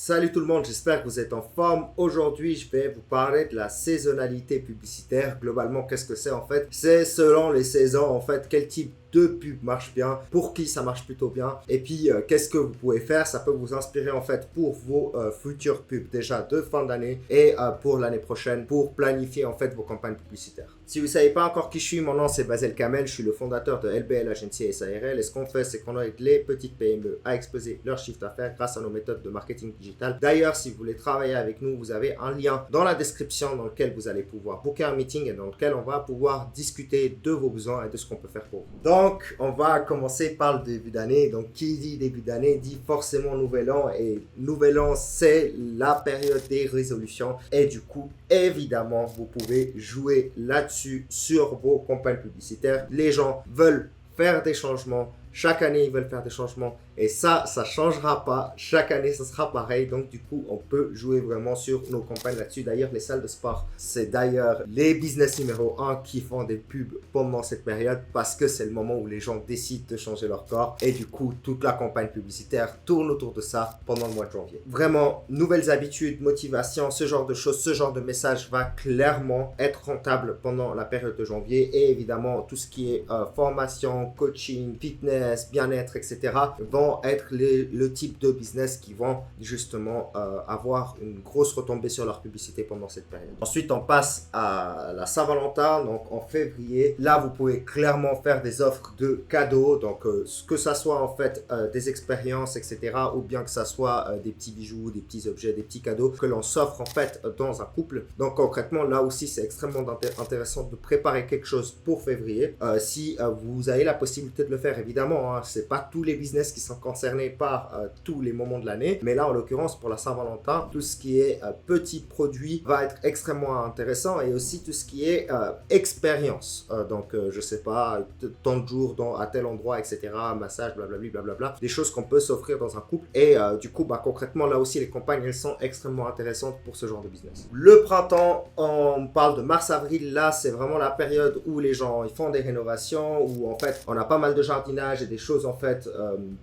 Salut tout le monde, j'espère que vous êtes en forme. Aujourd'hui, je vais vous parler de la saisonnalité publicitaire. Globalement, qu'est-ce que c'est en fait? C'est selon les saisons en fait, quel type de pub marche bien, pour qui ça marche plutôt bien, et puis qu'est-ce que vous pouvez faire. Ça peut vous inspirer en fait pour vos futures pubs déjà de fin d'année et pour l'année prochaine, pour planifier en fait vos campagnes publicitaires. Si vous ne savez pas encore qui je suis, mon nom c'est Basel Kamel, je suis le fondateur de LBL Agency SARL, et ce qu'on fait c'est qu'on aide les petites PME à exploser leur chiffre d'affaires grâce à nos méthodes de marketing digital. D'ailleurs, si vous voulez travailler avec nous, vous avez un lien dans la description dans lequel vous allez pouvoir booker un meeting et dans lequel on va pouvoir discuter de vos besoins et de ce qu'on peut faire pour vous. Donc, on va commencer par le début d'année. Donc, qui dit début d'année dit forcément nouvel an. Et nouvel an, c'est la période des résolutions. Et du coup, évidemment, vous pouvez jouer là-dessus sur vos campagnes publicitaires. Les gens veulent faire des changements. Chaque année, ils veulent faire des changements. Et ça ne changera pas. Chaque année, ça sera pareil. Donc, du coup, on peut jouer vraiment sur nos campagnes là-dessus. D'ailleurs, les salles de sport, c'est d'ailleurs les business numéro 1 qui font des pubs pendant cette période parce que c'est le moment où les gens décident de changer leur corps. Et du coup, toute la campagne publicitaire tourne autour de ça pendant le mois de janvier. Vraiment, nouvelles habitudes, motivation, ce genre de choses, ce genre de message va clairement être rentable pendant la période de janvier. Et évidemment, tout ce qui est formation, coaching, fitness, bien-être, etc. vont être le type de business qui vont justement avoir une grosse retombée sur leur publicité pendant cette période. Ensuite, on passe à la Saint-Valentin, donc en février. Là, vous pouvez clairement faire des offres de cadeaux, donc que ça soit en fait des expériences, etc. ou bien que ça soit des petits bijoux, des petits objets, des petits cadeaux que l'on s'offre en fait dans un couple. Donc concrètement, là aussi, c'est extrêmement intéressant de préparer quelque chose pour février. Si vous avez la possibilité de le faire, évidemment, hein, c'est pas tous les business qui sont concernés par tous les moments de l'année, mais là en l'occurrence pour la Saint-Valentin, tout ce qui est petits produits va être extrêmement intéressant, et aussi tout ce qui est expérience, donc je sais pas, tant de jours à tel endroit, etc., massage, blablabla, blablabla, des choses qu'on peut s'offrir dans un couple. Et du coup, concrètement là aussi les campagnes elles sont extrêmement intéressantes pour ce genre de business. Le printemps, on parle de mars-avril. Là c'est vraiment la période où les gens ils font des rénovations, où en fait on a pas mal de jardinage et des choses en fait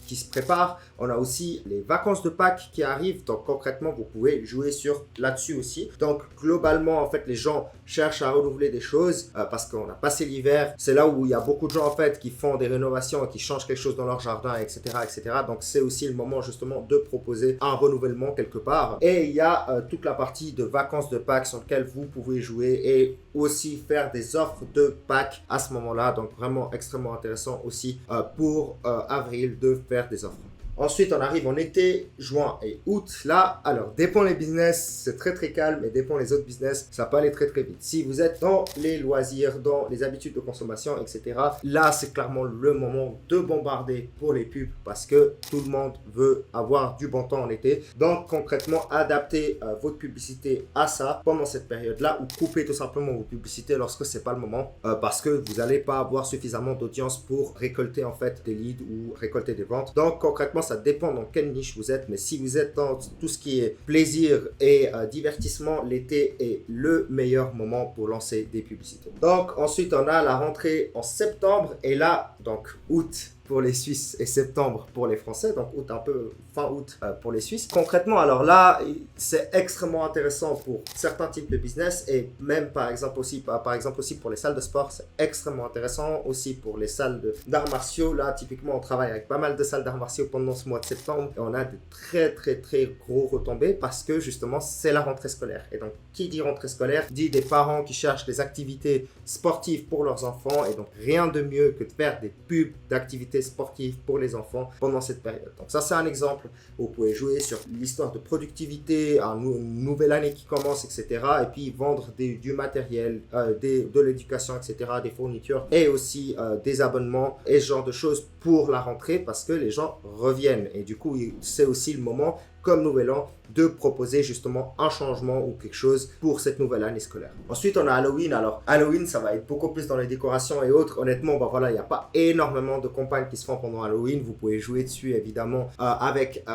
qui se préparent. On a aussi les vacances de Pâques qui arrivent, donc concrètement vous pouvez jouer là-dessus aussi. Donc globalement en fait les gens cherchent à renouveler des choses parce qu'on a passé l'hiver, c'est là où il y a beaucoup de gens en fait qui font des rénovations et qui changent quelque chose dans leur jardin, etc., etc. Donc c'est aussi le moment justement de proposer un renouvellement quelque part. Et il y a toute la partie de vacances de Pâques sur laquelle vous pouvez jouer et aussi faire des offres de Pâques à ce moment-là. Donc vraiment extrêmement intéressant aussi pour avril de faire des offres. Ensuite, on arrive en été, juin et août. Là, alors, dépend les business, c'est très très calme, et dépend les autres business, ça peut aller très très vite. Si vous êtes dans les loisirs, dans les habitudes de consommation, etc., là, c'est clairement le moment de bombarder pour les pubs parce que tout le monde veut avoir du bon temps en été. Donc, concrètement, adaptez votre publicité à ça pendant cette période-là, ou coupez tout simplement vos publicités lorsque c'est pas le moment parce que vous n'allez pas avoir suffisamment d'audience pour récolter en fait des leads ou récolter des ventes. Donc, concrètement, ça dépend dans quelle niche vous êtes, mais si vous êtes dans tout ce qui est plaisir et divertissement, l'été est le meilleur moment pour lancer des publicités. Donc ensuite on a la rentrée en septembre, et là donc août pour les Suisses et septembre pour les Français, donc août un peu fin août pour les Suisses. Concrètement, alors là, c'est extrêmement intéressant pour certains types de business, et même par exemple aussi pour les salles de sport, c'est extrêmement intéressant aussi pour les salles d'arts martiaux. Là, typiquement, on travaille avec pas mal de salles d'arts martiaux pendant ce mois de septembre, et on a de très très très gros retombées parce que justement, c'est la rentrée scolaire. Et donc, qui dit rentrée scolaire dit des parents qui cherchent des activités sportives pour leurs enfants, et donc rien de mieux que de faire des pubs d'activités sportives pour les enfants pendant cette période. Donc ça c'est un exemple où vous pouvez jouer sur l'histoire de productivité, une nouvelle année qui commence, etc. et puis vendre du matériel, de l'éducation, etc., des fournitures et aussi des abonnements et ce genre de choses pour la rentrée parce que les gens reviennent, et du coup c'est aussi le moment comme nouvel an de proposer justement un changement ou quelque chose pour cette nouvelle année scolaire. Ensuite, on a Halloween. Alors, Halloween, ça va être beaucoup plus dans les décorations et autres. Honnêtement, il n'y a pas énormément de campagnes qui se font pendant Halloween. Vous pouvez jouer dessus, évidemment, avec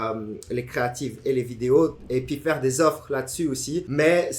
les créatives et les vidéos, et puis faire des offres là-dessus aussi. Mais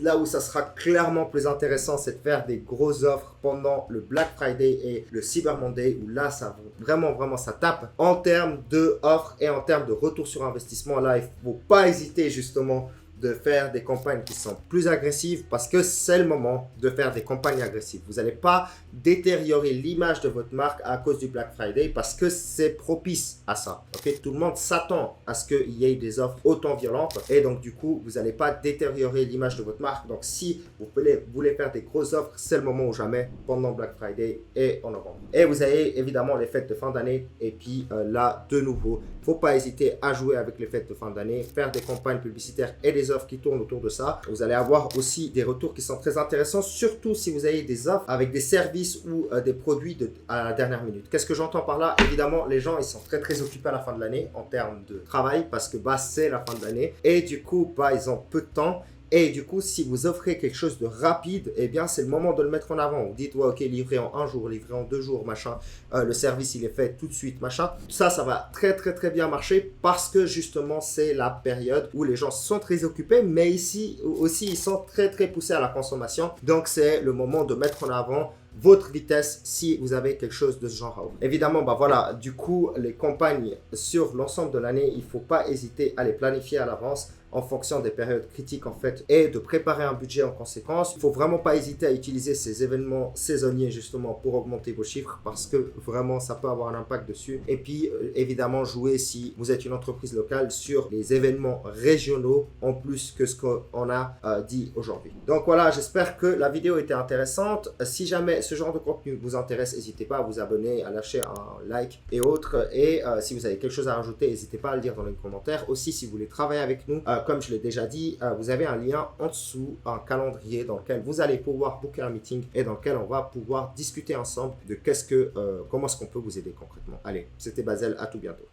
Là où ça sera clairement plus intéressant, c'est de faire des grosses offres pendant le Black Friday et le Cyber Monday, où là, ça vraiment, ça tape en termes de offres et en termes de retour sur investissement. Là, il ne faut pas hésiter justement de faire des campagnes qui sont plus agressives parce que c'est le moment de faire des campagnes agressives. Vous n'allez pas détériorer l'image de votre marque à cause du Black Friday parce que c'est propice à ça. Okay? Tout le monde s'attend à ce qu'il y ait des offres autant violentes et donc du coup, vous n'allez pas détériorer l'image de votre marque. Donc si vous voulez faire des grosses offres, c'est le moment ou jamais pendant Black Friday et en novembre. Et vous avez évidemment les fêtes de fin d'année et puis là, de nouveau, il ne faut pas hésiter à jouer avec les fêtes de fin d'année, faire des campagnes publicitaires et des offres qui tournent autour de ça. Vous allez avoir aussi des retours qui sont très intéressants, surtout si vous avez des offres avec des services ou des produits à la dernière minute. Qu'est-ce que j'entends par là? Évidemment, les gens, ils sont très occupés à la fin de l'année en termes de travail parce que c'est la fin de l'année et du coup, ils ont peu de temps. Et du coup, si vous offrez quelque chose de rapide, eh bien, c'est le moment de le mettre en avant. Vous dites, ouais, ok, livré en 1 jour, livré en 2 jours, machin. Le service, il est fait tout de suite, machin. Ça va très bien marcher parce que justement, c'est la période où les gens sont très occupés, mais ici aussi, ils sont très poussés à la consommation. Donc, c'est le moment de mettre en avant votre vitesse si vous avez quelque chose de ce genre. Évidemment, voilà, du coup, les campagnes sur l'ensemble de l'année, il ne faut pas hésiter à les planifier à l'avance en fonction des périodes critiques en fait et de préparer un budget en conséquence. Il ne faut vraiment pas hésiter à utiliser ces événements saisonniers justement pour augmenter vos chiffres parce que vraiment ça peut avoir un impact dessus. Et puis évidemment jouer si vous êtes une entreprise locale sur les événements régionaux en plus que ce qu'on a dit aujourd'hui. Donc voilà, j'espère que la vidéo était intéressante. Si jamais ce genre de contenu vous intéresse, n'hésitez pas à vous abonner, à lâcher un like et autres. Et si vous avez quelque chose à rajouter, n'hésitez pas à le dire dans les commentaires. Aussi, si vous voulez travailler avec nous, comme je l'ai déjà dit, vous avez un lien en dessous, un calendrier dans lequel vous allez pouvoir booker un meeting et dans lequel on va pouvoir discuter ensemble de comment est-ce qu'on peut vous aider concrètement. Allez, c'était Basel, à tout bientôt.